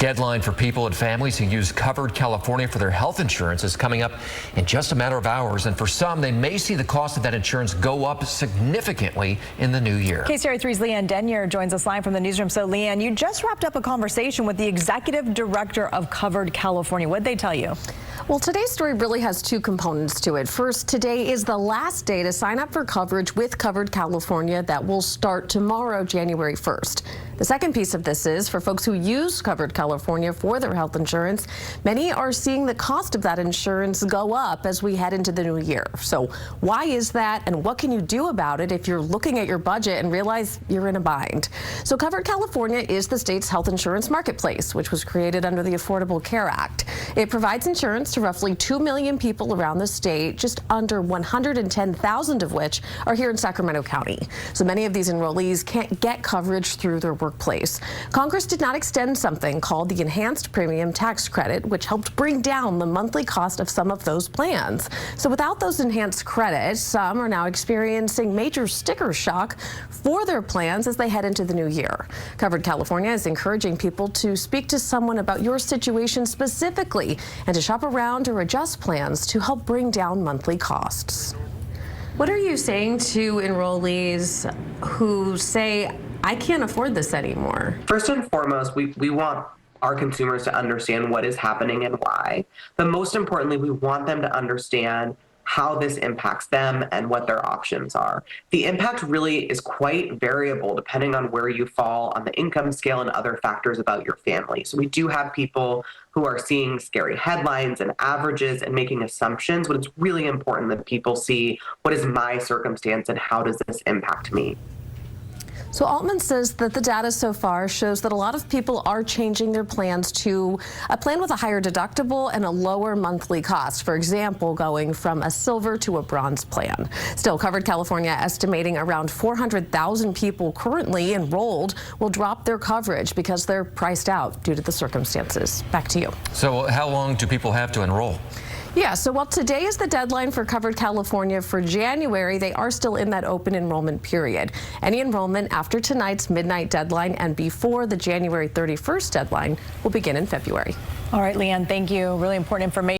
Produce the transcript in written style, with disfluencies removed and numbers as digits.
deadline for people and families who use Covered California for their health insurance is coming up in just a matter of hours. And for some, they may see the cost of that insurance go up significantly in the new year. KCRA3's Leanne Denyer joins us live from the newsroom. So, Leanne, you just wrapped up a conversation with the executive director of Covered California. What did they tell you? Well, today's story really has two components to it. First, today is the last day to sign up for coverage with Covered California. That will start tomorrow, January 1st. The second piece of this is for folks who use Covered California for their health insurance, many are seeing the cost of that insurance go up as we head into the new year. So why is that, and what can you do about it if you're looking at your budget and realize you're in a bind? So Covered California is the state's health insurance marketplace, which was created under the Affordable Care Act. It provides insurance to roughly 2 million people around the state, just under 110,000 of which are here in Sacramento County. So many of these enrollees can't get coverage through their workplace. Congress did not extend something called the Enhanced Premium Tax Credit, which helped bring down the monthly cost of some of those plans. So without those enhanced credits, some are now experiencing major sticker shock for their plans as they head into the new year. Covered California is encouraging people to speak to someone about your situation specifically and to shop around or adjust plans to help bring down monthly costs. What are you saying to enrollees who say, I can't afford this anymore? First and foremost, we want our consumers to understand what is happening and why. But most importantly, we want them to understand how this impacts them and what their options are. The impact really is quite variable depending on where you fall on the income scale and other factors about your family. So we do have people who are seeing scary headlines and averages and making assumptions, but it's really important that people see what is my circumstance and how does this impact me. So Altman says that the data so far shows that a lot of people are changing their plans to a plan with a higher deductible and a lower monthly cost. For example, going from a silver to a bronze plan. Still, Covered California estimating around 400,000 people currently enrolled will drop their coverage because they're priced out due to the circumstances. Back to you. So how long do people have to enroll? Yeah, so while today is the deadline for Covered California for January, they are still in that open enrollment period. Any enrollment after tonight's midnight deadline and before the January 31st deadline will begin in February. All right, Leanne, thank you. Really important information.